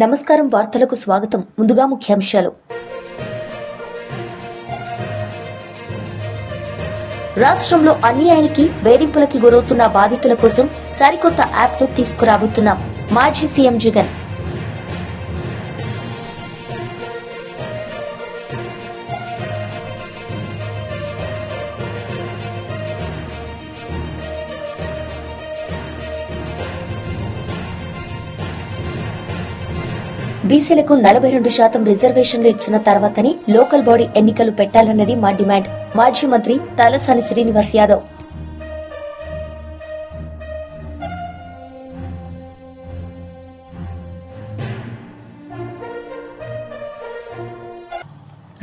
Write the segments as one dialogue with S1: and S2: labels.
S1: నమస్కారం. వార్తలకు స్వాగతం. ముందుగా ముఖ్యాంశాలు. రాష్ట్రంలో అన్యాయానికి వేధింపులకి గురవుతున్న బాధితుల కోసం సరికొత్త యాప్ను తీసుకురాబోతున్నాం. మాజీ సీఎం జగన్. బీసీలకు 42% రిజర్వేషన్లు ఇచ్చిన తర్వాతనే లోకల్ బాడీ ఎన్నికలు పెట్టాలన్నది మా డిమాండ్. మాజీ మంత్రి తలసాని శ్రీనివాస్ యాదవ్.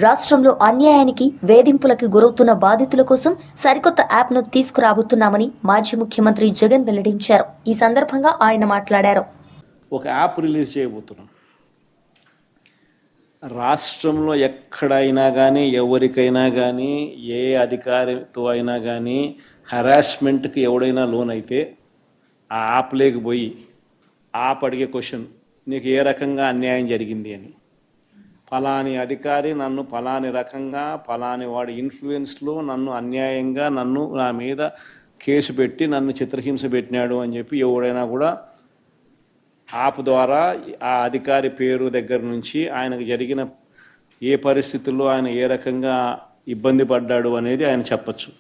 S1: రాష్ట్రంలో అన్యాయానికి వేధింపులకి గురవుతున్న బాధితుల కోసం సరికొత్త యాప్ను తీసుకురాబోతున్నామని మాజీ ముఖ్యమంత్రి జగన్ వెల్లడించారు. ఈ సందర్భంగా ఆయన మాట్లాడారు.
S2: ఒక యాప్ రిలీజ్ చేయబోతున్నాం. రాష్ట్రంలో ఎక్కడైనా కానీ ఎవరికైనా కానీ ఏ అధికారితో అయినా కానీ హెరాస్మెంట్కి ఎవడైనా లోన్ అయితే ఆ యాప్ లేకపోయి యాప్ అడిగే క్వశ్చన్, నీకు ఏ రకంగా అన్యాయం జరిగింది అని. ఫలాని అధికారి నన్ను ఫలాని రకంగా ఫలాని వాడి ఇన్ఫ్లుయెన్స్లో నన్ను అన్యాయంగా నా మీద కేసు పెట్టి నన్ను చిత్రహింస పెట్టినాడు అని చెప్పి ఎవడైనా కూడా యాప్ ద్వారా ఆ అధికారి పేరు దగ్గర నుంచి ఆయనకు జరిగిన ఏ పరిస్థితుల్లో ఆయన ఏ రకంగా ఇబ్బంది పడ్డాడు అనేది ఆయన చెప్పచ్చు.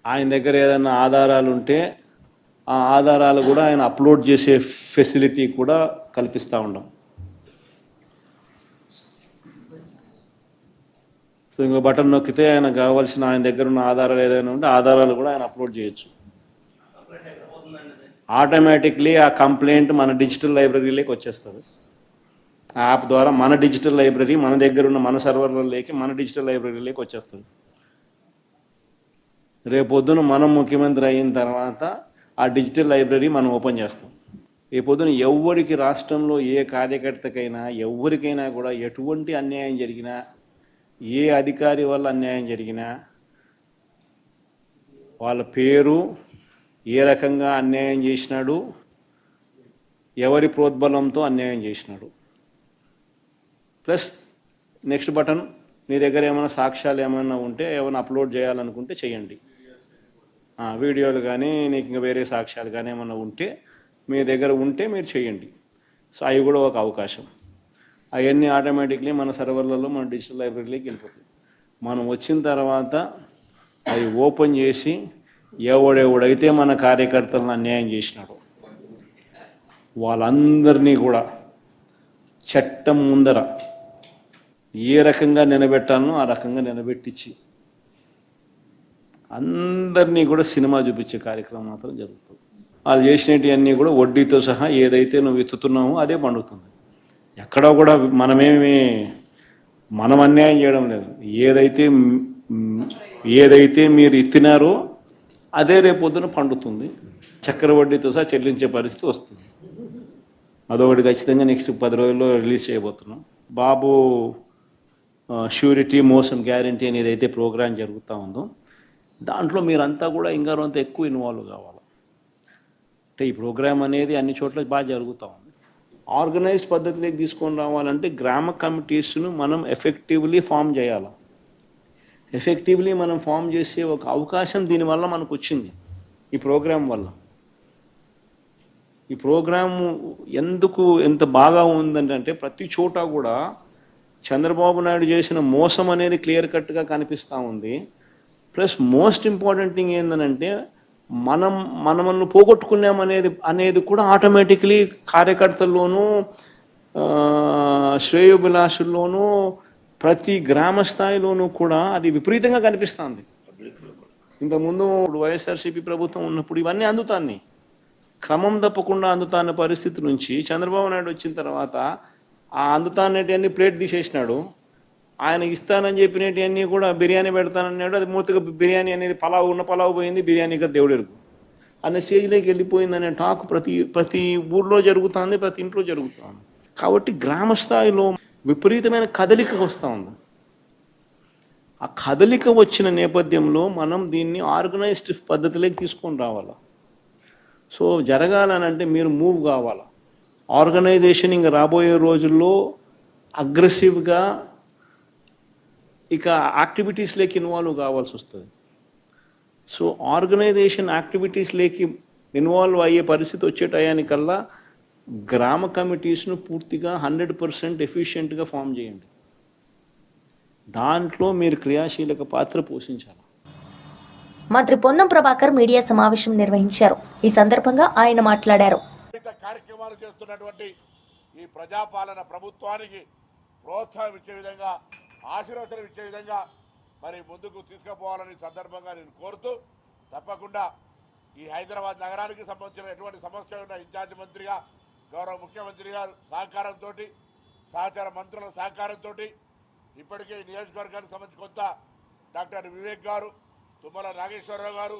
S2: ఆయన దగ్గర ఏదైనా ఆధారాలు ఉంటే ఆ ఆధారాలు కూడా ఆయన అప్లోడ్ చేసే ఫెసిలిటీ కూడా కల్పిస్తూ ఉన్నాం. సో ఇంకో బటన్ నొక్కితే ఆయన కావాల్సిన ఆయన దగ్గర ఉన్న ఆధారాలు ఏదైనా ఉంటే ఆధారాలు కూడా ఆయన అప్లోడ్ చేయొచ్చు. ఆటోమేటిక్లీ ఆ కంప్లైంట్ మన డిజిటల్ లైబ్రరీలోకి వచ్చేస్తుంది. ఆ యాప్ ద్వారా మన డిజిటల్ లైబ్రరీ మన దగ్గర ఉన్న మన సర్వర్లలోకి మన డిజిటల్ లైబ్రరీలోకి వచ్చేస్తుంది. రేపొద్దున మనం ముఖ్యమంత్రి అయిన తర్వాత ఆ డిజిటల్ లైబ్రరీ మనం ఓపెన్ చేస్తాం. రేపొద్దున ఎవరికి రాష్ట్రంలో ఏ కార్యకర్తకైనా ఎవరికైనా కూడా ఎటువంటి అన్యాయం జరిగినా, ఏ అధికారి వల్ల అన్యాయం జరిగినా వాళ్ళ పేరు, ఏ రకంగా అన్యాయం చేసినాడు, ఎవరి ప్రోద్బలంతో అన్యాయం చేసినాడు, ప్లస్ నెక్స్ట్ బటన్, మీ దగ్గర ఏమైనా సాక్ష్యాలు ఏమైనా ఉంటే ఏమైనా అప్లోడ్ చేయాలనుకుంటే చేయండి. వీడియోలు కానీ నీకు ఇంకా వేరే సాక్ష్యాలు కానీ ఏమైనా ఉంటే మీ దగ్గర ఉంటే మీరు చేయండి. సో అవి కూడా ఒక అవకాశం. అవన్నీ ఆటోమేటిక్లీ మన సర్వర్లలో మన డిజిటల్ లైబ్రరీలోకి వెళ్ళిపోతుంది. మనం వచ్చిన తర్వాత అవి ఓపెన్ చేసి ఎవడెవడైతే మన కార్యకర్తలను అన్యాయం చేసినాడో వాళ్ళందరినీ కూడా చట్టం ముందర ఏ రకంగా నిలబెట్టాలనో ఆ రకంగా నిలబెట్టించి అందరినీ కూడా సినిమా చూపించే కార్యక్రమం మాత్రం జరుగుతుంది. వాళ్ళు చేసినవన్నీ కూడా వడ్డీతో సహా ఏదైతే నువ్వు ఎత్తుతున్నావో అదే పండుతుంది. ఎక్కడో కూడా మనం అన్యాయం చేయడం లేదు. ఏదైతే మీరు ఎత్తినారో అదే రేపొద్దున పండుతుంది. చక్కెర వడ్డీతో సహా చెల్లించే పరిస్థితి వస్తుంది. అదొకటి ఖచ్చితంగా నెక్స్ట్ 10 రోజుల్లో రిలీజ్ చేయబోతున్నాం. బాబు ష్యూరిటీ మోసం గ్యారంటీ అని ఏదైతే ప్రోగ్రాం జరుగుతూ ఉందో దాంట్లో మీరంతా కూడా ఇంకా కొంత ఎక్కువ ఇన్వాల్వ్ కావాలి. అంటే ఈ ప్రోగ్రాం అనేది అన్ని చోట్ల బాగా జరుగుతూ ఉంది. ఆర్గనైజ్డ్ పద్ధతిలోకి తీసుకొని రావాలంటే గ్రామ కమిటీస్ను మనం ఎఫెక్టివ్లీ ఫామ్ చేయాలి. ఎఫెక్టివ్లీ మనం ఫామ్ చేసే ఒక అవకాశం దీనివల్ల మనకు వచ్చింది ఈ ప్రోగ్రాం వల్ల. ఈ ప్రోగ్రాము ఎంత బాగా ఉందంటే ప్రతి చోట కూడా చంద్రబాబు నాయుడు చేసిన మోసం అనేది క్లియర్ కట్గా కనిపిస్తూ ఉంది. ప్లస్ మోస్ట్ ఇంపార్టెంట్ థింగ్ ఏంటంటే మనల్ని పోగొట్టుకున్నామనేది కూడా ఆటోమేటిక్లీ కార్యకర్తల్లోనూ శ్రేయోభిలాషుల్లోనూ ప్రతి గ్రామ స్థాయిలోనూ కూడా అది విపరీతంగా కనిపిస్తుంది. ఇంతకుముందు వైఎస్ఆర్సీపీ ప్రభుత్వం ఉన్నప్పుడు ఇవన్నీ అందుతాన్ని క్రమం తప్పకుండా అందుతాన్న పరిస్థితి నుంచి చంద్రబాబు నాయుడు వచ్చిన తర్వాత ఆ అందుతాన్నటివన్నీ ప్లేట్ తీసేసినాడు. ఆయన ఇస్తానని చెప్పినవన్నీ కూడా బిర్యానీ పెడతానన్నాడు. అది మూతగా బిర్యానీ అనేది పలావ్ పోయింది, బిర్యానీగా దేవుడెరుగు అనే స్టేజ్లోకి వెళ్ళిపోయిందనే టాక్ ప్రతి ఊర్లో జరుగుతుంది, ప్రతి ఇంట్లో జరుగుతుంది. కాబట్టి గ్రామ స్థాయిలో విపరీతమైన కదలిక వస్తూ ఉంది. ఆ కదలిక వచ్చిన నేపథ్యంలో మనం దీన్ని ఆర్గనైజ్డ్ పద్ధతిలోకి తీసుకొని రావాలి. సో జరగాలనంటే మీరు మూవ్ కావాలా. ఆర్గనైజేషన్ ఇంకా రాబోయే రోజుల్లో అగ్రెసివ్గా ఇక యాక్టివిటీస్లోకి ఇన్వాల్వ్ కావాల్సి వస్తుంది. సో ఆర్గనైజేషన్ యాక్టివిటీస్లోకి ఇన్వాల్వ్ అయ్యే పరిస్థితి వచ్చే టయానికల్లా గ్రామ కమిటీస్ను పూర్తిగా 100% ఎఫిషియెంట్గా ఫామ్ చేయండి. దాంట్లో మీరు క్రియాశీలక పాత్ర పోషించాలి.
S1: మంత్రి పొన్నం ప్రభాకర్ మీడియా సమావేశం నిర్వహించారు. ఈ సందర్భంగా ఆయన మాట్లాడారు.
S3: కార్యక్రమాలు చేస్తున్నటువంటి ఈ ప్రజాపాలన ప్రభుత్వానికి ప్రోత్సాహం ఇచ్చే విధంగా, ఆశీర్వచనం ఇచ్చే విధంగా మరి ముందుకు తీసుకుపోవాలని సందర్భంగా నేను కోరుతూ, తప్పకుండా ఈ హైదరాబాద్ నగరానికి సంబంధించిన ఎటువంటి సమస్య ఉన్న ఇన్ఛార్జ్ మంత్రిగా గౌరవ ముఖ్యమంత్రి గారు సహకారంతో, సహచార మంత్రుల సహకారంతో ఇప్పటికే నియోజకవర్గానికి సంబంధించి కొంత డాక్టర్ వివేక్ గారు, తుమ్మల నాగేశ్వరరావు గారు,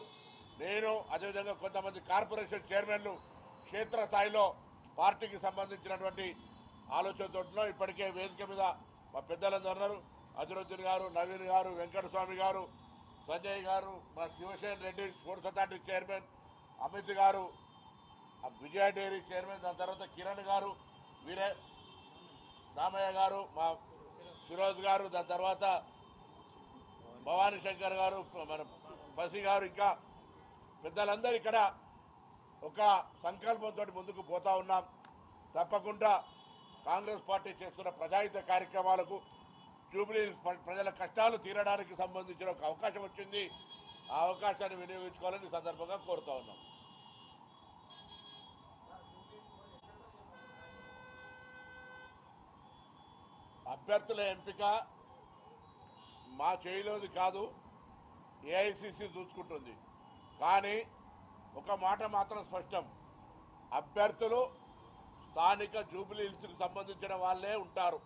S3: నేను, అదేవిధంగా కొంతమంది కార్పొరేషన్ చైర్మన్లు క్షేత్రస్థాయిలో పార్టీకి సంబంధించినటువంటి ఆలోచనతో ఇప్పటికే వేదిక మీద మా పెద్దలందరూ ఉన్నారు. అజరుద్దీన్ గారు, నవీన్ గారు, వెంకటస్వామి గారు, సంజయ్ గారు, మా Shivasena Reddy sports authority chairman, Amit గారు, విజయ డైరీ చైర్మన్, దాని తర్వాత కిరణ్ గారు, వీరే రామయ్య గారు, మా ఫిరోజ్ గారు, దాని తర్వాత భవానీ శంకర్ గారు, మన బసి గారు, ఇంకా పెద్దలందరూ ఇక్కడ ఒక సంకల్పంతో ముందుకు పోతా ఉన్నాం. తప్పకుండా కాంగ్రెస్ పార్టీ చేస్తున్న ప్రజాహిత కార్యక్రమాలకు, జూబ్లీ ప్రజల కష్టాలు తీరడానికి సంబంధించిన ఒక అవకాశం వచ్చింది. ఆ అవకాశాన్ని వినియోగించుకోవాలని సందర్భంగా కోరుతా ఉన్నాం. అభ్యర్థుల ఎంపిక మా చేయిలోది కాదు, ఏఐసిసి చూసుకుంటుంది. కానీ ఒక మాట మాత్రం స్పష్టం, అభ్యర్థులు స్థానిక జూబ్లీ హిల్స్కి సంబంధించిన వాళ్ళే ఉంటారు.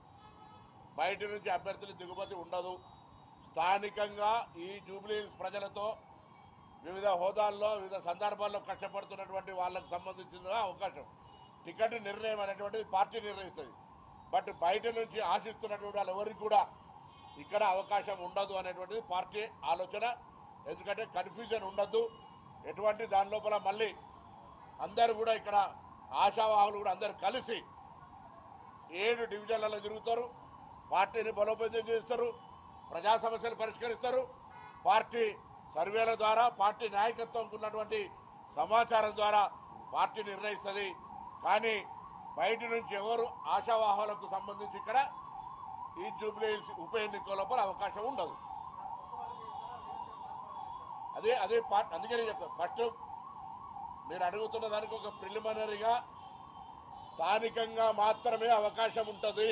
S3: బయట నుంచి అభ్యర్థుల దిగుమతి ఉండదు. స్థానికంగా ఈ జూబ్లీ హిల్స్ ప్రజలతో వివిధ హోదాల్లో, వివిధ సందర్భాల్లో కష్టపడుతున్నటువంటి వాళ్ళకు సంబంధించిన అవకాశం, టికెట్ నిర్ణయం అనేటువంటిది పార్టీ నిర్ణయిస్తుంది. బట్ బయట నుంచి ఆశిస్తున్నటువంటి వాళ్ళు ఎవరికి కూడా ఇక్కడ అవకాశం ఉండదు అనేటువంటిది పార్టీ ఆలోచన. ఎందుకంటే కన్ఫ్యూజన్ ఉండద్దు, ఎటువంటి దాని లోపల మళ్ళీ అందరూ కూడా ఇక్కడ ఆశావాహులు కూడా అందరూ కలిసి 7 డివిజన్లలో తిరుగుతారు, పార్టీని బలోపేతం చేస్తారు, ప్రజా సమస్యలు పరిష్కరిస్తారు. పార్టీ సర్వేల ద్వారా, పార్టీ నాయకత్వంకు ఉన్నటువంటి సమాచారం ద్వారా పార్టీ నిర్ణయిస్తుంది. కానీ బయట నుంచి ఎవరు ఆశావాహులకు సంబంధించి ఇక్కడ ఈ జూబ్లీ హిల్స్ ఉప ఎన్నిక లోపల అవకాశం ఉండదు. అదే పార్టీ. అందుకని చెప్తాను, ఫస్ట్ మీరు అడుగుతున్న దానికి ఒక ప్రిలిమినరీగా స్థానికంగా మాత్రమే అవకాశం ఉంటుంది.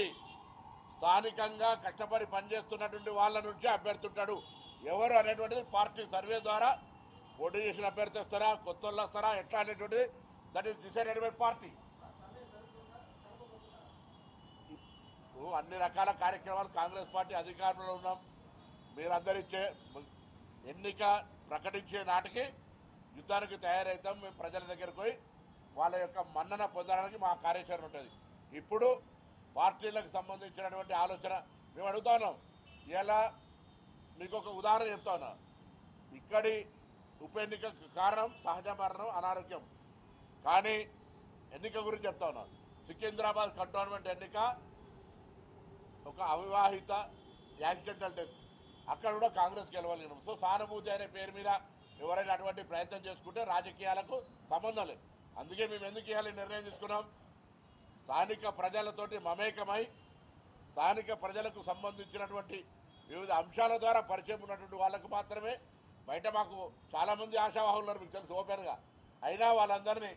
S3: స్థానికంగా కష్టపడి పనిచేస్తున్నటువంటి వాళ్ళ నుంచి అభ్యర్థి ఉంటాడు. ఎవరు అనేటువంటిది పార్టీ సర్వే ద్వారా పోటీ చేసిన అభ్యర్థి వస్తారా, కొత్త వాళ్ళు వస్తారా, ఎట్లా అనేటువంటిది that is decided by party. అన్ని రకాల కార్యక్రమాలు కాంగ్రెస్ పార్టీ అధికారంలో ఉన్నాం. మీరందరూ ఇచ్చే ఎన్నిక ప్రకటించే నాటికి యుద్ధానికి తయారవుతాం. మేము ప్రజల దగ్గరకు పోయి వాళ్ళ యొక్క మన్నన పొందడానికి మా కార్యాచరణ ఉంటుంది. ఇప్పుడు పార్టీలకు సంబంధించినటువంటి ఆలోచన మేము అడుగుతా ఉన్నాం. ఇలా మీకు ఒక ఉదాహరణ చెప్తా ఉన్నా. ఇక్కడి ఉప ఎన్నిక కారణం సహజ మరణం, అనారోగ్యం. కానీ ఎన్నిక గురించి చెప్తా ఉన్నా. సికింద్రాబాద్ కంటోన్మెంట్ ఎన్నిక ఒక అవివాహిత యాక్సిడెంటల్ డెత్, అక్కడ కూడా కాంగ్రెస్ గెలవలేము. సో సానుభూతి అనే పేరు మీద ఎవరైనా అటువంటి ప్రయత్నం చేసుకుంటే రాజకీయాలకు సంబంధం లేదు. అందుకే మేము ఎందుకు ఇవ్వాలి నిర్ణయం తీసుకున్నాం, స్థానిక ప్రజలతోటి మమేకమై స్థానిక ప్రజలకు సంబంధించినటువంటి వివిధ అంశాల ద్వారా పరిచయం ఉన్నటువంటి వాళ్ళకు మాత్రమే. బయట మాకు చాలామంది ఆశావాహులు ఉన్నారు, మీకు తెలుసు ఓపెన్గా. అయినా వాళ్ళందరినీ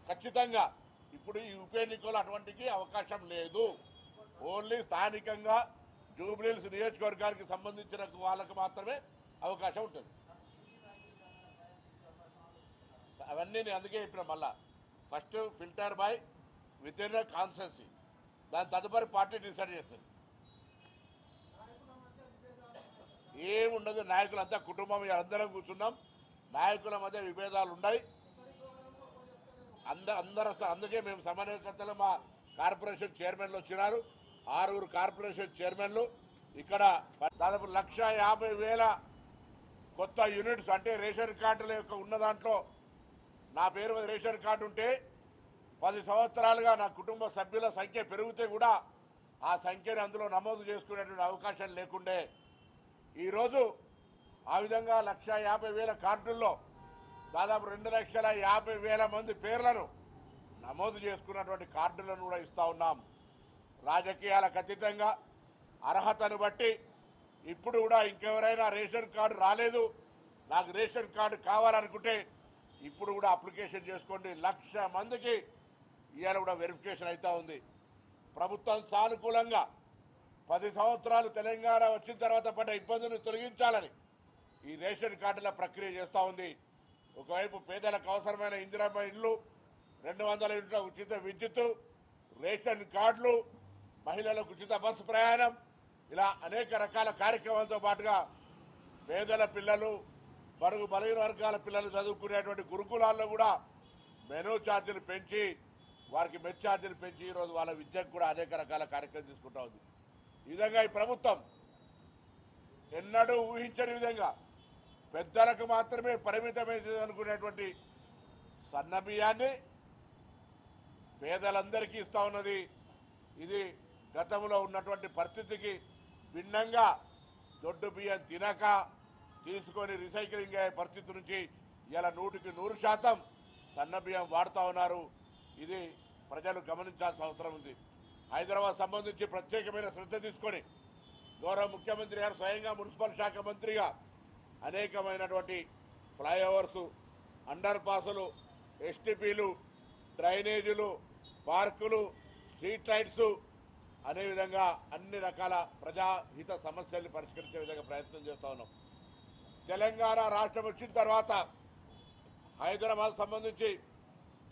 S3: ఖచ్చితంగా ఇప్పుడు ఈ ఉప ఎన్నికల్లో అటువంటికి అవకాశం లేదు. ఓన్లీ స్థానికంగా జూబ్లీ హిల్స్ నియోజకవర్గానికి సంబంధించిన వాళ్ళకు మాత్రమే అవకాశం ఉంటుంది. అవన్నీ నేను అందుకే చెప్పిన. మళ్ళా first filter by with in constituency, దాని తదుపరి పార్టీ డిసైడ్ చేస్తుంది. ఏముండదు, నాయకులంతా కుటుంబం అందరం కూర్చున్నాం. నాయకుల మధ్య విభేదాలు ఉన్నాయి, అందరూ వస్తారు. అందుకే మేము సమన్వయకర్తలు, మా కార్పొరేషన్ చైర్మన్లు వచ్చినారు. 6 కార్పొరేషన్ చైర్మన్లు. ఇక్కడ దాదాపు 1,50,000 కొత్త యూనిట్స్, అంటే రేషన్ కార్డుల యొక్క ఉన్న దాంట్లో నా పేరు మీద రేషన్ కార్డు ఉంటే 10 సంవత్సరాలుగా నా కుటుంబ సభ్యుల సంఖ్య పెరిగితే కూడా ఆ సంఖ్యను అందులో నమోదు చేసుకునేటువంటి అవకాశం లేకుండే ఈరోజు ఆ విధంగా 1,50,000 కార్డుల్లో దాదాపు 2,50,000 మంది పేర్లను నమోదు చేసుకున్నటువంటి కార్డులను కూడా ఇస్తా ఉన్నాం. రాజకీయాలకు అతీతంగా అర్హతను బట్టి ఇప్పుడు కూడా ఇంకెవరైనా రేషన్ కార్డు రాలేదు, నాకు రేషన్ కార్డు కావాలనుకుంటే ఇప్పుడు కూడా అప్లికేషన్ చేసుకోండి. 1,00,000 మందికి ఇవాళ కూడా వెరిఫికేషన్ అవుతా ఉంది. ప్రభుత్వం సానుకూలంగా 10 సంవత్సరాలు తెలంగాణ వచ్చిన తర్వాత పడ్డ ఇబ్బందులను తొలగించాలని ఈ రేషన్ కార్డుల ప్రక్రియ చేస్తూ ఉంది. ఒకవైపు పేదలకు అవసరమైన ఇందిరమ్మ ఇళ్ళు, 200 యూనిట్ల ఉచిత విద్యుత్, రేషన్ కార్డులు, మహిళలకు ఉచిత బస్సు ప్రయాణం, ఇలా అనేక రకాల కార్యక్రమాలతో పాటుగా పేదల పిల్లలు, బడుగు బలహీన వర్గాల పిల్లలు చదువుకునేటువంటి గురుకులాల్లో కూడా మెనూ ఛార్జీలు పెంచి, వారికి మెస్ ఛార్జీలు పెంచి ఈరోజు వాళ్ళ విద్యకు కూడా అనేక రకాల కార్యక్రమాలు తీసుకుంటా ఉంది. ఈ విధంగా ఈ ప్రభుత్వం ఎన్నడూ ఊహించని విధంగా పెద్దలకు మాత్రమే పరిమితమైంది అనుకునేటువంటి సన్న బియ్యాన్ని పేదలందరికీ ఇస్తా ఉన్నది. ఇది గతంలో ఉన్నటువంటి పరిస్థితికి భిన్నంగా దొడ్డు బియ్యం తినక తీసుకొని రీసైక్లింగ్ అయ్యే పరిస్థితి నుంచి ఇలా 100% సన్న బియ్యం వాడుతూ ఉన్నారు. ఇది ప్రజలు గమనించాల్సిన అవసరం ఉంది. హైదరాబాద్ సంబంధించి ప్రత్యేకమైన శ్రద్ధ తీసుకొని గౌరవ ముఖ్యమంత్రి గారు స్వయంగా మున్సిపల్ శాఖ మంత్రిగా అనేకమైనటువంటి ఫ్లైఓవర్స్, అండర్ పాసులు, ఎస్టీపీలు, డ్రైనేజీలు, పార్కులు, స్ట్రీట్ లైట్స్ అనే విధంగా అన్ని రకాల ప్రజాహిత సమస్యల్ని పరిష్కరించే విధంగా ప్రయత్నం చేస్తూ ఉన్నాం. తెలంగాణ రాష్ట్రం వచ్చిన తర్వాత హైదరాబాద్ సంబంధించి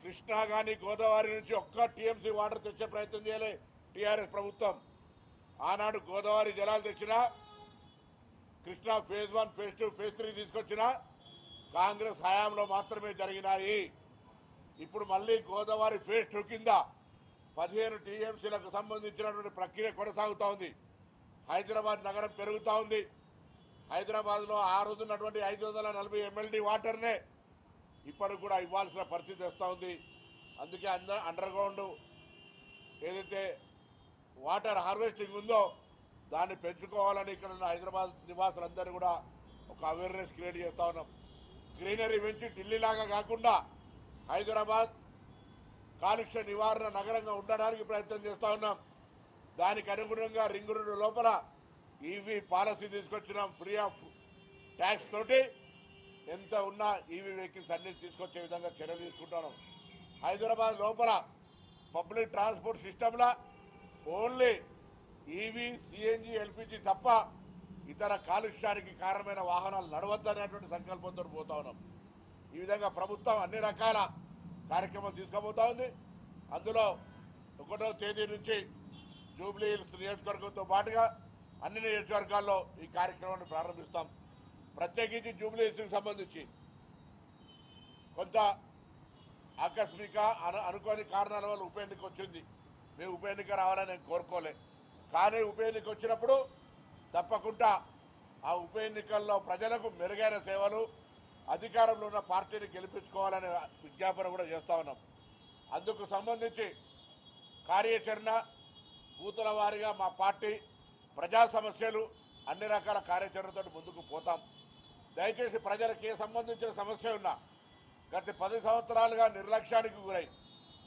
S3: కృష్ణా కానీ గోదావరి నుంచి ఒక్క టీఎంసీ వాటర్ తెచ్చే ప్రయత్నం చేయలే టీఆర్ఎస్ ప్రభుత్వం. ఆనాడు గోదావరి జలాలు తెచ్చినా, కృష్ణా ఫేజ్ 1, ఫేజ్ 2, ఫేజ్ 3 తీసుకొచ్చినా కాంగ్రెస్ హయాంలో మాత్రమే జరిగినాయి. ఇప్పుడు మళ్ళీ గోదావరి ఫేజ్ 2 కింద 15 టీఎంసీలకు సంబంధించినటువంటి ప్రక్రియ కొనసాగుతూ ఉంది. హైదరాబాద్ నగరం పెరుగుతూ ఉంది. హైదరాబాద్లో ఆ రోజు ఉన్నటువంటి 540 MLD వాటర్నే ఇప్పటికి కూడా ఇవ్వాల్సిన పరిస్థితి వస్తూ ఉంది. అందుకే అండర్ గ్రౌండ్ ఏదైతే వాటర్ హార్వెస్టింగ్ ఉందో దాన్ని పెంచుకోవాలని ఇక్కడ ఉన్న హైదరాబాద్ నివాసులందరూ కూడా ఒక అవేర్నెస్ క్రియేట్ చేస్తూ ఉన్నాం. గ్రీనరీ పెంచి ఢిల్లీలాగా కాకుండా హైదరాబాద్ కాలుష్య నివారణ నగరంగా ఉండడానికి ప్రయత్నం చేస్తూ ఉన్నాం. దానికి అనుగుణంగా రింగ్ రోడ్డు లోపల ఈవీ పాలసీ తీసుకొచ్చినాం. ఫ్రీ ఆఫ్ ట్యాక్స్ తోటి ఎంత ఉన్నా ఈవీ వెహికల్స్ అన్ని తీసుకొచ్చే విధంగా చర్యలు తీసుకుంటున్నాం. హైదరాబాద్ లోపల పబ్లిక్ ట్రాన్స్పోర్ట్ సిస్టంలో ఓన్లీ ఈవీ, సిఎన్జి, ఎల్పిజి తప్ప ఇతర కాలుష్యానికి కారణమైన వాహనాలు నడవద్దనేటువంటి సంకల్పంతో పోతా ఉన్నాం. ఈ విధంగా ప్రభుత్వం అన్ని రకాల కార్యక్రమాలు తీసుకుపోతా ఉంది. అందులో 1వ తేదీ నుంచి జూబ్లీ హిల్స్ నియోజకవర్గంతో పాటుగా అన్ని నియోజకవర్గాల్లో ఈ కార్యక్రమాన్ని ప్రారంభిస్తాం. ప్రత్యేకించి జూబ్లీ హిల్స్కి సంబంధించి కొంత ఆకస్మిక అనుకోని కారణాల వల్ల ఉప ఎన్నిక వచ్చింది. మేము ఉప ఎన్నిక రావాలని నేను కోరుకోలే. కానీ ఉప ఎన్నిక వచ్చినప్పుడు తప్పకుండా ఆ ఉప ఎన్నికల్లో ప్రజలకు మెరుగైన సేవలు, అధికారంలో ఉన్న పార్టీని గెలిపించుకోవాలనే విజ్ఞాపన కూడా చేస్తూ ఉన్నాం. అందుకు సంబంధించి కార్యాచరణ బూతుల వారీగా మా పార్టీ ప్రజా సమస్యలు అన్ని రకాల కార్యాచరణతో ముందుకు పోతాం. దయచేసి ప్రజలకు ఏ సంబంధించిన సమస్య ఉన్నా గత 10 సంవత్సరాలుగా నిర్లక్ష్యానికి గురై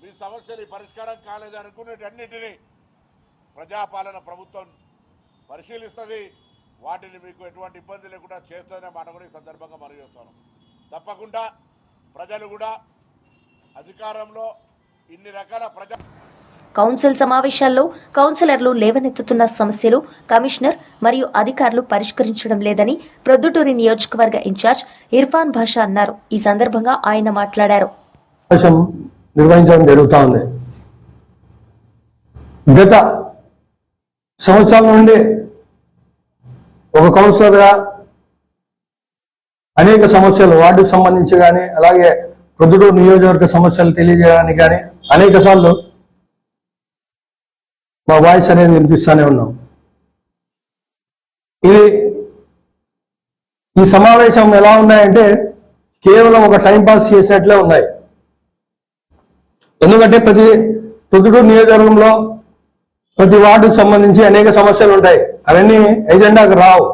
S3: మీ సమస్యలు పరిష్కారం కాలేదనుకునేటన్నిటినీ ప్రజాపాలన ప్రభుత్వం పరిశీలిస్తుంది. వాటిని మీకు ఎటువంటి ఇబ్బంది లేకుండా చేస్తుందనే మాట కూడా ఈ సందర్భంగా మనవి చేస్తాను. తప్పకుండా ప్రజలు కూడా అధికారంలో ఇన్ని రకాల
S1: కౌన్సిల్ సమావేశాల్లో కౌన్సిలర్లు లేవనెత్తుతున్న సమస్యలు కమిషనర్ మరియు అధికారులు పరిష్కరించడం లేదని ప్రొద్దుటూరు నియోజకవర్గ ఇన్ఛార్జ్ ఇర్ఫాన్ భాషా అన్నారు. ఈ సందర్భంగా ఆయన మాట్లాడారు.
S4: నిర్వహించడం జరుగుతూ ఉంది. గత సంవత్సరాల నుండి ఒక కౌన్సిలర్గా అనేక సమస్యలు వార్డుకు సంబంధించి కానీ, అలాగే ప్రొద్దుటూరు నియోజకవర్గ సమస్యలు తెలియజేయడానికి కానీ అనేక సార్లు మా వాయిస్ అనేది వినిపిస్తూనే ఉన్నాం. ఈ సమావేశం ఎలా ఉన్నాయంటే కేవలం ఒక టైం పాస్ చేసేట్లే ఉన్నాయి. ఎందుకంటే ప్రతి ప్రొద్దుటూరు నియోజకవర్గంలో ప్రతి వార్డుకు సంబంధించి అనేక సమస్యలు ఉంటాయి. అవన్నీ ఎజెండాకు రావు.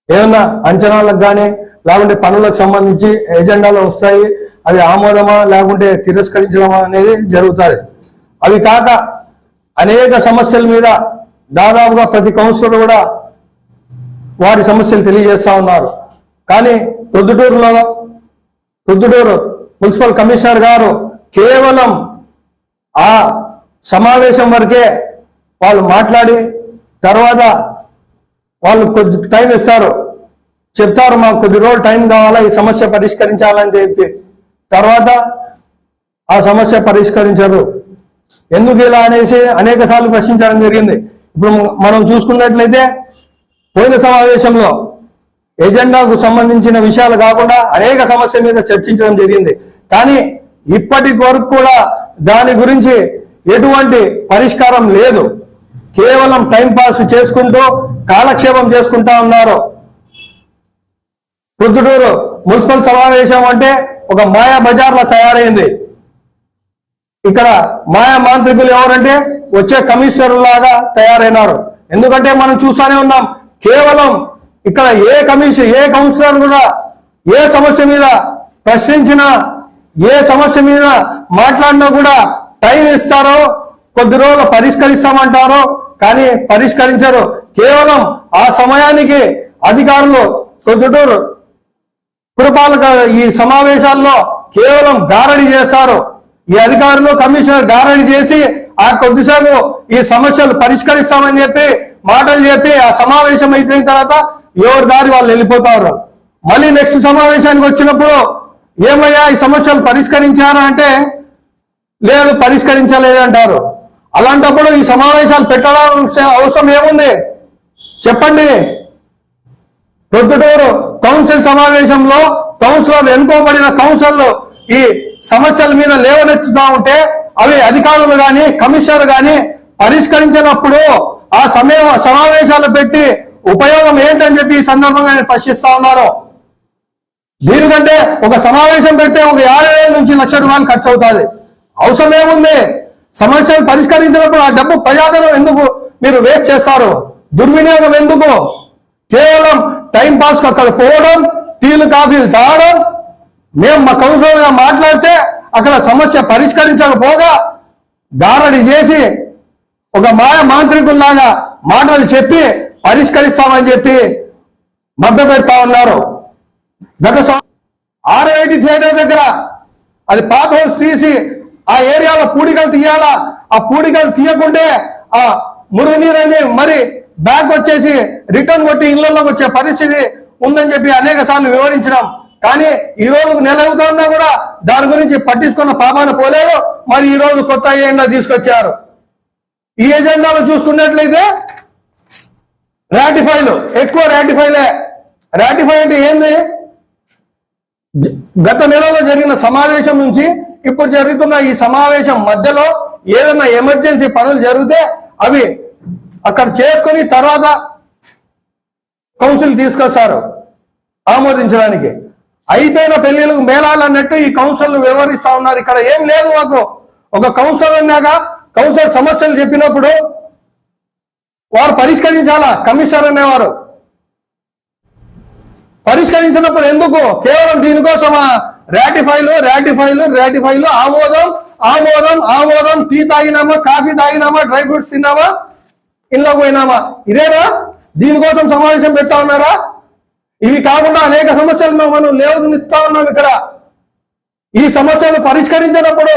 S4: ఏమన్నా అంచనాలకు కానీ లేకుంటే పనులకు సంబంధించి ఎజెండాలో వస్తాయి. అవి ఆమోదమా లేకుంటే తిరస్కరించడమా అనేది జరుగుతుంది. అవి కాక అనేక సమస్యల మీద దాదాపుగా ప్రతి కౌన్సిలర్ కూడా వారి సమస్యలు తెలియజేస్తా ఉన్నారు. కానీ ప్రొద్దుటూరు మున్సిపల్ కమిషనర్ గారు కేవలం ఆ సమావేశం వరకే వాళ్ళు మాట్లాడి తర్వాత వాళ్ళు కొద్ది టైం ఇస్తారు, చెప్తారు మాకు కొద్ది రోజులు టైం కావాలా ఈ సమస్య పరిష్కరించాలని చెప్పి, తర్వాత ఆ సమస్య పరిష్కరించరు. ఎందుకు ఇలా అనేసి అనేక సార్లు ప్రశ్నించడం జరిగింది. ఇప్పుడు మనం చూసుకున్నట్లయితే పోయిన సమావేశంలో ఎజెండాకు సంబంధించిన విషయాలు కాకుండా అనేక సమస్యల మీద చర్చించడం జరిగింది. కానీ ఇప్పటి వరకు కూడా దాని గురించి ఎటువంటి పరిష్కారం లేదు. కేవలం టైం పాస్ చేసుకుంటూ కాలక్షేపం చేసుకుంటా ఉన్నారు. ప్రొద్దుటూరు మున్సిపల్ సమావేశం అంటే ఒక మాయా బజార్లో తయారైంది. ఇక్కడ మాయా మాంత్రికులు ఎవరంటే వచ్చే కమిషనర్ లాగా తయారైనారు. ఎందుకంటే మనం చూస్తూనే ఉన్నాం, కేవలం ఇక్కడ ఏ కౌన్సిలర్ కూడా ఏ సమస్య మీద ప్రశ్నించినా ఏ సమస్య మీద మాట్లాడినా కూడా టైం ఇస్తారో కొద్ది రోజులు పరిష్కరిస్తామంటారో కానీ పరిష్కరించరు. కేవలం ఆ సమయానికి అధికారులు ప్రొద్దుటూరు పురపాలక ఈ సమావేశాల్లో కేవలం గారడి చేస్తారు. ఈ అధికారులు కమిషనర్ గారడి చేసి ఆ కొద్దిసేపు ఈ సమస్యలు పరిష్కరిస్తామని చెప్పి మాటలు చెప్పి ఆ సమావేశం అయిపోయిన తర్వాత ఎవరి దారి వాళ్ళు వెళ్ళిపోతారు. మళ్ళీ నెక్స్ట్ సమావేశానికి వచ్చినప్పుడు ఏమయ్యా ఈ సమస్యలు పరిష్కరించారా అంటే లేదు పరిష్కరించలేదంటారు. అలాంటప్పుడు ఈ సమావేశాలు పెట్టాల్సిన అవసరం ఏముంది చెప్పండి? ప్రొద్దుటూరు కౌన్సిల్ సమావేశంలో కౌన్సిలర్లు ఎన్నుకోబడిన కౌన్సిలర్లు ఈ సమస్యల మీద లేవనెత్తుతా ఉంటే అవి అధికారులు కానీ కమిషనర్ కానీ పరిష్కరించినప్పుడు ఆ సమావేశాలు పెట్టి ఉపయోగం ఏంటని చెప్పి ఈ సందర్భంగా నేను ప్రశ్నిస్తా ఉన్నాను. దీనికంటే ఒక సమావేశం పెడితే ఒక 50,000 నుంచి ₹1,00,000 ఖర్చు అవుతుంది. అవసరం ఏముంది? సమస్యలు పరిష్కరించినప్పుడు ఆ డబ్బు ప్రజాధనం ఎందుకు మీరు వేస్ట్ చేస్తారు? దుర్వినియోగం ఎందుకు? కేవలం టైం పాస్ అక్కడ పోవడం, టీలు కాఫీలు తాగడం. మేము మా కౌన్సిలర్గా మాట్లాడితే అక్కడ సమస్య పరిష్కరించకపోగా గారడి చేసి ఒక మాయ మాంత్రికుల్లాగా మాటలు చెప్పి పరిష్కరిస్తామని చెప్పి మభ్య పెడతా ఉన్నారు. గత ఆర్ఐటి థియేటర్ దగ్గర అది పాత హౌస్ తీసి ఆ ఏరియాలో పూడికలు తీయాలా, ఆ పూడికలు తీయకుంటే ఆ మురుగునీరని మరి బ్యాక్ వచ్చేసి రిటర్న్ కొట్టి ఇళ్లలోకి వచ్చే పరిస్థితి ఉందని చెప్పి అనేక సార్లు వివరించినాం. కానీ ఈ రోజుకు నెల అవుతా ఉన్నా కూడా దాని గురించి పట్టించుకున్న పాపాన పోలేదు. మరి ఈ రోజు కొత్త ఎజెండా తీసుకొచ్చారు. ఈ ఎజెండాలో చూసుకున్నట్లయితే రాటిఫైలు ఎక్కువ రాటిఫై అంటే ఏంది? గత నెలలో జరిగిన సమావేశం నుంచి ఇప్పుడు జరుగుతున్న ఈ సమావేశం మధ్యలో ఏదైనా ఎమర్జెన్సీ పనులు జరిగితే అవి అక్కడ చేసుకుని తర్వాత కౌన్సిల్ తీసుకొస్తారు ఆమోదించడానికి. అయిపోయిన పెళ్లిళ్ళకు మేళాలు అన్నట్టు ఈ కౌన్సిల్ వ్యవహరిస్తా ఉన్నారు. ఇక్కడ ఏం లేదు. మాకు ఒక కౌన్సిలర్ అన్నాక కౌన్సిలర్ సమస్యలు చెప్పినప్పుడు వారు పరిష్కరించాలా. కమిషనర్ అనేవారు పరిష్కరించినప్పుడు ఎందుకు కేవలం దీనికోసమా రాటిఫైలు ఆమోదం టీ తాగినామా, కాఫీ తాగినామా, డ్రై ఫ్రూట్స్ తిన్నామా, ఇంట్లోకి పోయినామా, ఇదేనా? దీనికోసం సమావేశం పెడతా ఉన్నారా? ఇవి కాకుండా అనేక సమస్యలు మనం లేవనెత్తుతా ఉన్నాం. ఇక్కడ ఈ సమస్యలు పరిష్కరించినప్పుడు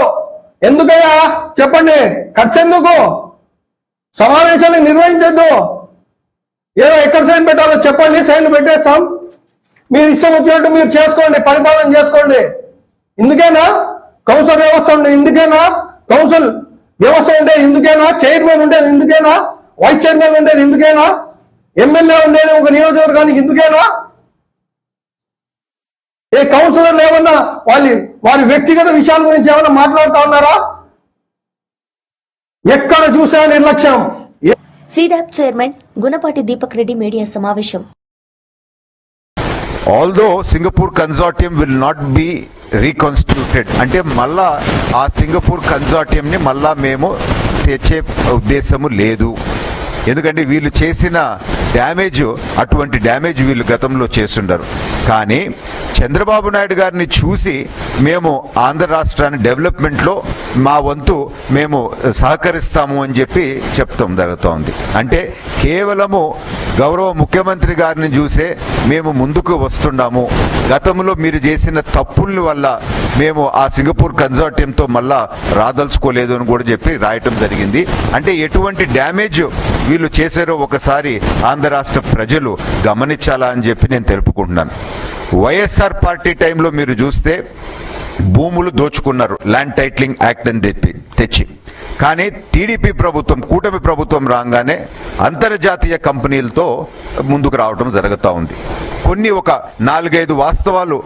S4: ఎందుకయ్యా చెప్పండి? ఖర్చు ఎందుకు? సమావేశాలు నిర్వహించద్దు. ఏదో ఎక్కడ సైన్ పెట్టాలో చెప్పండి, సైన్లు పెట్టేస్తాం. మీరు ఇష్టం వచ్చినట్టు మీరు చేసుకోండి, పరిపాలన చేసుకోండి. ఇందుకేనా కౌన్సిల్ వ్యవస్థ ఉండే? ఇందుకేనా కౌన్సిల్ వ్యవస్థ ఉండే? ఇందుకేనా చైర్మన్ ఉండేది? ఇందుకేనా వైస్ చైర్మన్ ఉండేది? ఇందుకేనా ఎమ్మెల్యే ఉండేది ఒక నియోజకవర్గానికి? ఇందుకేనా? ఏ కౌన్సిలర్లు ఏమన్నా వారి వ్యక్తిగత విషయాల గురించి ఏమన్నా మాట్లాడుతూ ఉన్నారా? ఎక్కడ చూసా నిర్లక్ష్యం.
S1: సీడాప్ చైర్మన్ గుణపాటి దీపక్ రెడ్డి మీడియా సమావేశం.
S5: Although Singapore consortium will not be reconstituted, అంటే మళ్ళా ఆ సింగపూర్ కన్సార్టియంని మళ్ళా మేము తెచ్చే ఉద్దేశము లేదు. ఎందుకంటే వీళ్ళు చేసిన డ్యామేజ్, అటువంటి డ్యామేజ్ వీళ్ళు గతంలో చేస్తుండరు. కానీ చంద్రబాబు నాయుడు గారిని చూసి మేము ఆంధ్ర రాష్ట్రాన్ని డెవలప్మెంట్లో మా వంతు మేము సహకరిస్తాము అని చెప్పి చెప్తాం జరుగుతోంది. అంటే కేవలము గౌరవ ముఖ్యమంత్రి గారిని చూసే మేము ముందుకు వస్తున్నాము, గతంలో మీరు చేసిన తప్పుల వల్ల మేము ఆ సింగపూర్ కన్సార్టియంతో మళ్ళా రాదలుచుకోలేదు అని కూడా చెప్పి రాయటం జరిగింది. అంటే ఎటువంటి డ్యామేజ్ వీళ్ళు చేశారో ఒకసారి ఆంధ్ర రాష్ట్ర ప్రజలు గమనించాలా అని చెప్పి నేను తెలుపుకుంటున్నాను. వైఎస్ఆర్ పార్టీ టైంలో మీరు చూస్తే భూములు దోచుకున్నారు, ల్యాండ్ టైటిలింగ్ యాక్ట్ అని తెచ్చి. కానీ టీడీపీ ప్రభుత్వం, కూటమి ప్రభుత్వం రాగానే అంతర్జాతీయ కంపెనీలతో ముందుకు రావడం జరుగుతూ ఉంది. కొన్ని ఒక 4-5 వాస్తవాలు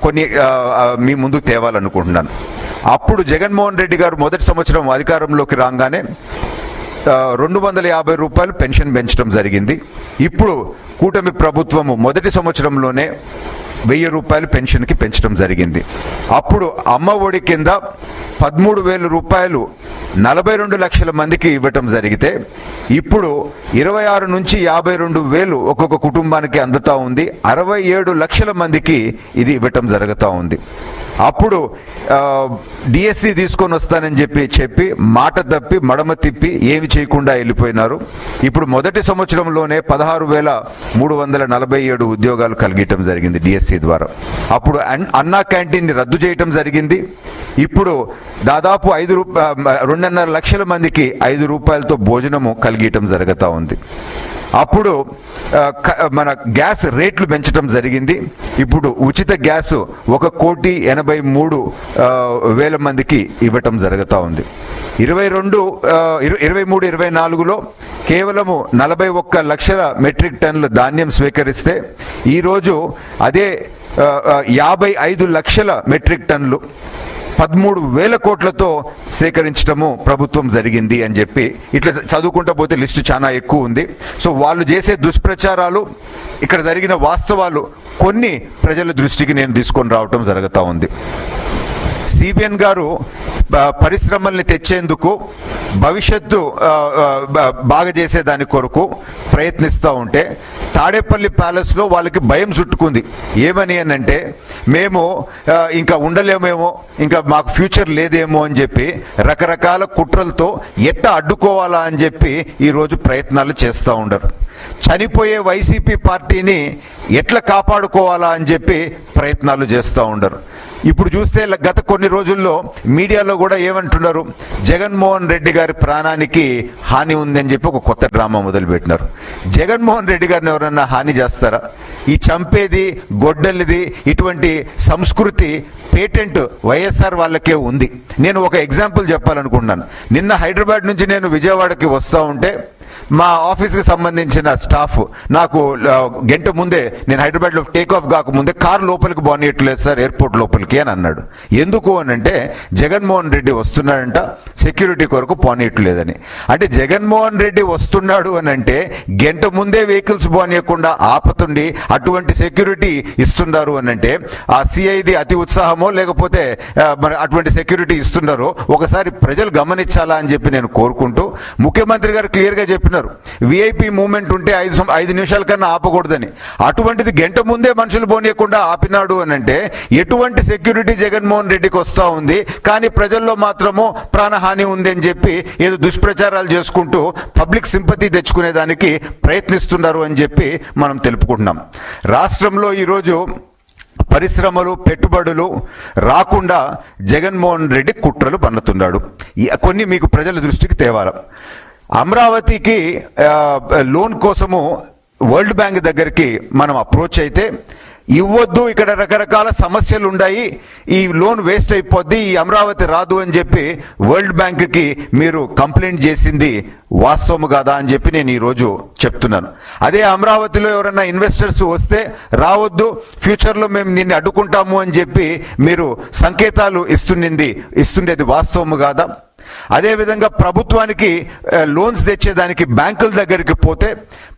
S5: కొన్ని మీ ముందుకు తేవాలనుకుంటున్నాను. అప్పుడు జగన్మోహన్ రెడ్డి గారు మొదటి సంవత్సరం అధికారంలోకి రాగానే 250 రూపాయలు పెన్షన్ పెంచడం జరిగింది. ఇప్పుడు కూటమి ప్రభుత్వము మొదటి సంవత్సరంలోనే 1000 రూపాయలు పెన్షన్కి పెంచడం జరిగింది. అప్పుడు అమ్మ ఒడి కింద 13,000 రూపాయలు 42 లక్షల మందికి ఇవ్వటం జరిగితే ఇప్పుడు 26 నుంచి 52,000 ఒక్కొక్క కుటుంబానికి అందుతూ ఉంది. 67 లక్షల మందికి ఇది ఇవ్వటం జరుగుతూ ఉంది. అప్పుడు డిఎస్సి తీసుకొని వస్తానని చెప్పి మాట తప్పి మడమ తిప్పి ఏమి చేయకుండా వెళ్ళిపోయినారు. ఇప్పుడు మొదటి సంవత్సరంలోనే 16,347 ఉద్యోగాలు కలిగటం జరిగింది డిఎస్సి ద్వారా. అప్పుడు అన్నా క్యాంటీన్ని రద్దు చేయటం జరిగింది. ఇప్పుడు దాదాపు 2.5 లక్షల మందికి 5 రూపాయలతో భోజనము కలిగటం జరుగుతూ ఉంది. అప్పుడు మన గ్యాస్ రేట్లు పెంచడం జరిగింది. ఇప్పుడు ఉచిత గ్యాస్ 1,83,000 మందికి ఇవ్వటం జరుగుతూ ఉంది. 23-24లో కేవలము 41 లక్షల మెట్రిక్ టన్నుల ధాన్యం స్వీకరిస్తే ఈరోజు అదే 55 లక్షల మెట్రిక్ టన్నులు 13,000 కోట్లతో సేకరించడము ప్రభుత్వం జరిగింది అని చెప్పి ఇట్లా చదువుకుంటూ పోతే లిస్టు చాలా ఎక్కువ ఉంది. సో వాళ్ళు చేసే దుష్ప్రచారాలు, ఇక్కడ జరిగిన వాస్తవాలు కొన్ని ప్రజల దృష్టికి నేను తీసుకొని రావటం జరుగుతూ ఉంది. సిబిఎన్ గారు పరిశ్రమల్ని తెచ్చేందుకు, భవిష్యత్తు బాగా చేసే దాని కొరకు ప్రయత్నిస్తూ ఉంటే తాడేపల్లి ప్యాలెస్లో వాళ్ళకి భయం చుట్టుకుంది. ఏమని అంటే మేము ఇంకా ఉండలేమేమో, ఇంకా మాకు ఫ్యూచర్ లేదేమో అని చెప్పి రకరకాల కుట్రలతో ఎట్ట అడ్డుకోవాలా అని చెప్పి ఈరోజు ప్రయత్నాలు చేస్తూ ఉండరు. చనిపోయే వైసీపీ పార్టీని ఎట్లా కాపాడుకోవాలా అని చెప్పి ప్రయత్నాలు చేస్తూ ఉండరు. ఇప్పుడు చూస్తే గత కొన్ని రోజుల్లో మీడియాలో కూడా ఏమంటున్నారు, జగన్మోహన్ రెడ్డి గారి ప్రాణానికి హాని ఉందని చెప్పి ఒక కొత్త డ్రామా మొదలుపెట్టినారు. జగన్మోహన్ రెడ్డి గారిని ఎవరన్నా హాని చేస్తారా? ఈ చంపేది, గొడ్డలిది ఇటువంటి సంస్కృతి పేటెంట్ వైఎస్ఆర్ వాళ్ళకే ఉంది. నేను ఒక ఎగ్జాంపుల్ చెప్పాలనుకుంటున్నాను. నిన్న హైదరాబాద్ నుంచి నేను విజయవాడకి వస్తూ ఉంటే మా ఆఫీస్కి సంబంధించిన స్టాఫ్ నాకు గంట ముందే, నేను హైదరాబాద్లో టేక్ ఆఫ్ కాకముందే, కారు లోపలికి పోనీయట్లేదు సార్ ఎయిర్పోర్ట్ లోపలికి అని అన్నాడు. ఎందుకు అని అంటే జగన్మోహన్ రెడ్డి వస్తున్నాడంట, సెక్యూరిటీ కొరకు పోనీయట్లేదని. అంటే జగన్మోహన్ రెడ్డి వస్తున్నాడు అని అంటే గంట ముందే వెహికల్స్ పోనీయకుండా ఆపుతుండి అటువంటి సెక్యూరిటీ ఇస్తున్నారు అని అంటే ఆ సిఐది అతి ఉత్సాహమో లేకపోతే మరి అటువంటి సెక్యూరిటీ ఇస్తున్నారో ఒకసారి ప్రజలు గమనించాలా అని చెప్పి నేను కోరుకుంటూ, ముఖ్యమంత్రి గారు క్లియర్గా చెప్పినారు విఐపి మూవ్మెంట్ ఉంటే 5 నిమిషాల కన్నా ఆపకూడదని. అటువంటిది గంట ముందే మనుషులు పోనీయకుండా ఆపినాడు అని అంటే ఎటువంటి సెక్యూరిటీ జగన్మోహన్ రెడ్డికి వస్తూ ఉంది, కానీ ప్రజల్లో మాత్రము ప్రాణహాని ఉంది అని చెప్పి ఏదో దుష్ప్రచారాలు చేసుకుంటూ పబ్లిక్ సింపతి తెచ్చుకునేదానికి ప్రయత్నిస్తున్నారు అని చెప్పి మనం తెలుపుకుంటున్నాం. రాష్ట్రంలో ఈరోజు పరిశ్రమలు, పెట్టుబడులు రాకుండా జగన్మోహన్ రెడ్డి కుట్రలు పన్నుతున్నాడు. కొన్ని మీకు ప్రజల దృష్టికి తేవాలి. అమరావతికి లోన్ కోసము వరల్డ్ బ్యాంక్ దగ్గరికి మనం అప్రోచ్ అయితే ఇవ్వద్దు, ఇక్కడ రకరకాల సమస్యలు ఉన్నాయి, ఈ లోన్ వేస్ట్ అయిపోద్ది, ఈ అమరావతి రాదు అని చెప్పి వరల్డ్ బ్యాంక్కి మీరు కంప్లైంట్ చేసింది వాస్తవము కాదా అని చెప్పి నేను ఈరోజు చెప్తున్నాను. అదే అమరావతిలో ఎవరైనా ఇన్వెస్టర్స్ వస్తే రావద్దు, ఫ్యూచర్లో మేము దీన్ని అడ్డుకుంటాము అని చెప్పి మీరు సంకేతాలు ఇస్తుండేది వాస్తవము కాదా? అదేవిధంగా ప్రభుత్వానికి లోన్స్ తెచ్చేదానికి బ్యాంకుల దగ్గరికి పోతే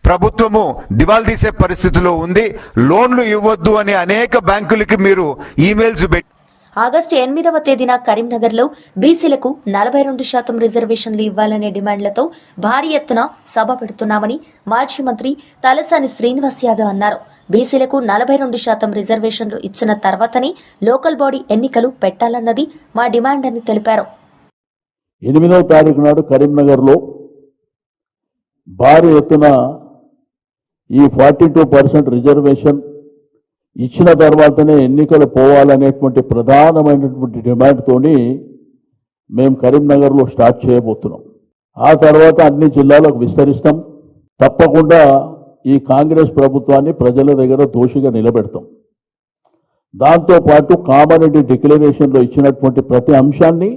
S5: ప్రభుత్వము దివాలా తీసే పరిస్థితిలో ఉంది. లోన్లు ఇవ్వద్దు అని అనేక బ్యాంకులకి మీరు ఈమెయిల్స్ పెట్టి
S1: ఆగస్టు 8వ తేదీన కరీంనగర్లో బీసీలకు 42% రిజర్వేషన్లు ఇవ్వాలనే డిమాండ్లతో భారీ ఎత్తున సభ పెడుతున్నామని మాజీ మంత్రి తలసాని శ్రీనివాస్ యాదవ్ అన్నారు. బీసీలకు 42% రిజర్వేషన్లు ఇచ్చిన తర్వాతనే లోకల్ బాడీ ఎన్నికలు పెట్టాలన్నది మా డిమాండ్ అని తెలిపారు.
S6: 8వ తారీఖు నాడు కరీంనగర్లో భారీ ఎత్తున ఈ 42% రిజర్వేషన్ ఇచ్చిన తర్వాతనే ఎన్నికలు పోవాలనేటువంటి ప్రధానమైనటువంటి డిమాండ్తోని మేము కరీంనగర్లో స్టార్ట్ చేయబోతున్నాం. ఆ తర్వాత అన్ని జిల్లాలకు విస్తరిస్తాం. తప్పకుండా ఈ కాంగ్రెస్ ప్రభుత్వాన్ని ప్రజల దగ్గర దోషిగా నిలబెడతాం. దాంతోపాటు కామారెడ్డి డిక్లరేషన్లో ఇచ్చినటువంటి ప్రతి అంశాన్ని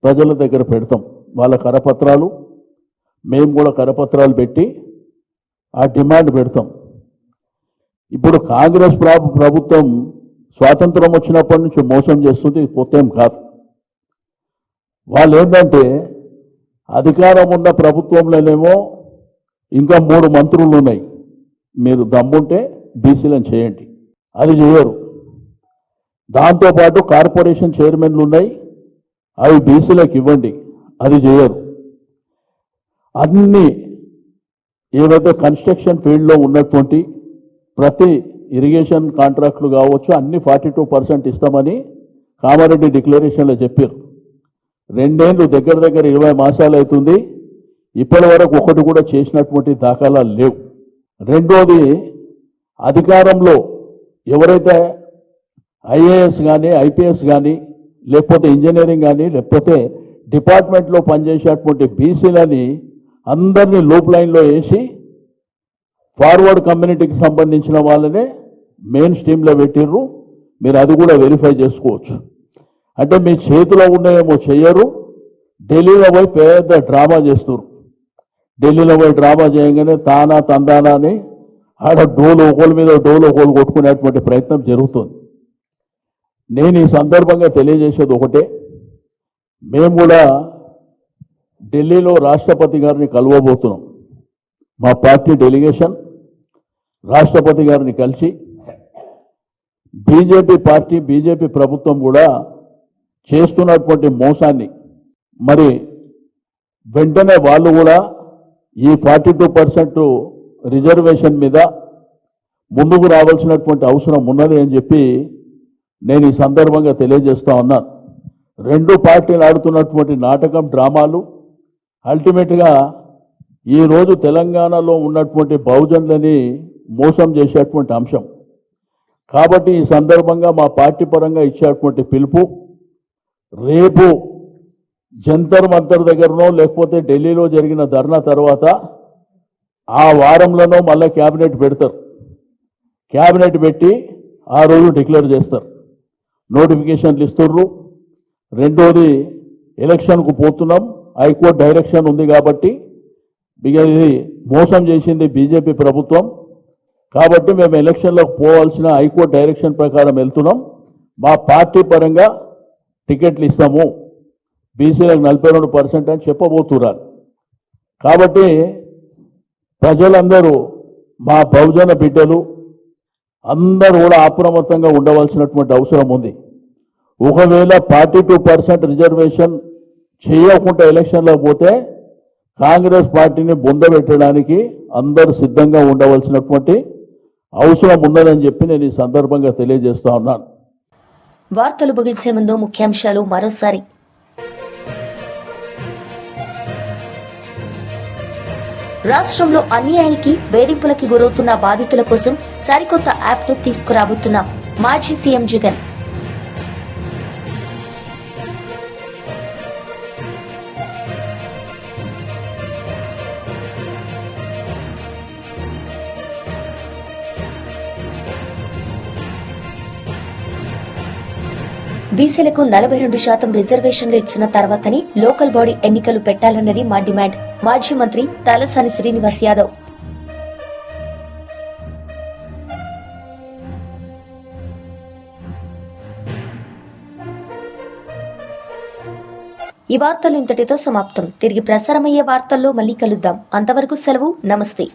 S6: ప్రజల దగ్గర పెడతాం. వాళ్ళ కరపత్రాలు, మేము కూడా కరపత్రాలు పెట్టి ఆ డిమాండ్ పెడతాం. ఇప్పుడు కాంగ్రెస్ ప్రభుత్వం స్వాతంత్రం వచ్చినప్పటి నుంచి మోసం చేస్తుంది, కొత్త ఏం కాదు. వాళ్ళు ఏంటంటే అధికారం ఉన్న ప్రభుత్వంలోనేమో ఇంకా 3 మంత్రులు ఉన్నాయి, మీరు దమ్ముంటే బీసీలను చేయండి, అది చేయరు. దాంతోపాటు కార్పొరేషన్ చైర్మన్లు ఉన్నాయి, అవి బీసీలకు ఇవ్వండి, అది చేయరు. అన్ని ఏవైతే కన్స్ట్రక్షన్ ఫీల్డ్లో ఉన్నటువంటి ప్రతి ఇరిగేషన్ కాంట్రాక్టులు కావచ్చు అన్ని 42% ఇస్తామని కామారెడ్డి డిక్లరేషన్లో చెప్పారు. 2 ఏళ్ళు దగ్గర 20 మాసాలు అవుతుంది, ఇప్పటి వరకు ఒకటి కూడా చేసినటువంటి దాఖలాలు లేవు. రెండోది, అధికారంలో ఎవరైతే ఐఏఎస్ కానీ ఐపీఎస్ కానీ లేకపోతే ఇంజనీరింగ్ కానీ లేకపోతే డిపార్ట్మెంట్లో పనిచేసేటువంటి బీసీలని అందరినీ లూప్ లైన్లో వేసి ఫార్వర్డ్ కమ్యూనిటీకి సంబంధించిన వాళ్ళనే మెయిన్ స్ట్రీమ్లో పెట్టిర్రు. మీరు అది కూడా వెరిఫై చేసుకోవచ్చు. అంటే మీ చేతిలో ఉన్నాయేమో చెయ్యరు, ఢిల్లీలో పోయి పెద్ద డ్రామా చేస్తారు. ఢిల్లీలో పోయి డ్రామా చేయగానే తానా తందానా అని ఆడ ఒకళ్ళ మీద ఒకళ్ళు కొట్టుకునేటువంటి ప్రయత్నం జరుగుతుంది. నేను ఈ సందర్భంగా తెలియజేసేది ఒకటే, మేము కూడా ఢిల్లీలో రాష్ట్రపతి గారిని కలవబోతున్నాం. మా పార్టీ డెలిగేషన్ రాష్ట్రపతి గారిని కలిసి బీజేపీ ప్రభుత్వం కూడా చేస్తున్నటువంటి మోసాన్ని మరి వెంటనే వాళ్ళు కూడా ఈ 42% రిజర్వేషన్ మీద ముందుకు రావాల్సినటువంటి అవసరం ఉన్నది అని చెప్పి నేను ఈ సందర్భంగా తెలియజేస్తా ఉన్నాను. 2 పార్టీలు ఆడుతున్నటువంటి నాటకం, డ్రామాలు అల్టిమేట్గా ఈరోజు తెలంగాణలో ఉన్నటువంటి బహుజనులని మోసం చేసేటువంటి అంశం. కాబట్టి ఈ సందర్భంగా మా పార్టీ పరంగా ఇచ్చేటువంటి పిలుపు, రేపు జంతర్ మంతర్ దగ్గరనో లేకపోతే ఢిల్లీలో జరిగిన ధర్నా తర్వాత ఆ వారంలోనో మళ్ళీ క్యాబినెట్ పెడతారు. క్యాబినెట్ పెట్టి ఆ రోజు డిక్లేర్ చేస్తారు, నోటిఫికేషన్లు ఇస్తుర్రు. రెండోది, ఎలక్షన్కు పోతున్నాం, హైకోర్టు డైరెక్షన్ ఉంది కాబట్టి ఇది మోసం చేసింది బీజేపీ ప్రభుత్వం. కాబట్టి మేము ఎలక్షన్లకు పోవాల్సిన హైకోర్టు డైరెక్షన్ ప్రకారం వెళ్తున్నాం. మా పార్టీ పరంగా టికెట్లు ఇస్తాము, బీసీలకు 42% అని చెప్పబోతున్నారు. కాబట్టి ప్రజలందరూ, మా బహుజన బిడ్డలు అందరూ కూడా అప్రమత్తంగా ఉండవలసినటువంటి అవసరం ఉంది. ఒకవేళ 42% రిజర్వేషన్ చేయకుండా ఎలక్షన్లో పోతే కాంగ్రెస్ పార్టీని బొందబెట్టడానికి అందరూ సిద్ధంగా ఉండవలసినటువంటి అవసరం ఉన్నదని చెప్పి నేను ఈ సందర్భంగా తెలియజేస్తా ఉన్నాను.
S1: వార్తలు ముగించే ముందు ముఖ్యాంశాలు మరోసారి. రాష్ట్రంలో అన్యాయానికి, వేధింపులకి గురవుతున్న బాధితుల కోసం సరికొత్త యాప్ను తీసుకురాబోతున్నాం. మాజీ సీఎం జగన్. బీసీలకు 42% రిజర్వేషన్లు ఇచ్చిన తర్వాతనే లోకల్ బాడీ ఎన్నికలు పెట్టాలన్నది మా డిమాండ్. మాజీ మంత్రి తలసాని శ్రీనివాస్ యాదవ్. ఈ వార్తలు ఇంతటితో సమాప్తం. తిరిగి ప్రసారమయ్యే వార్తల్లో మళ్ళీ కలుద్దాం. అంతవరకు సెలవు. నమస్తే.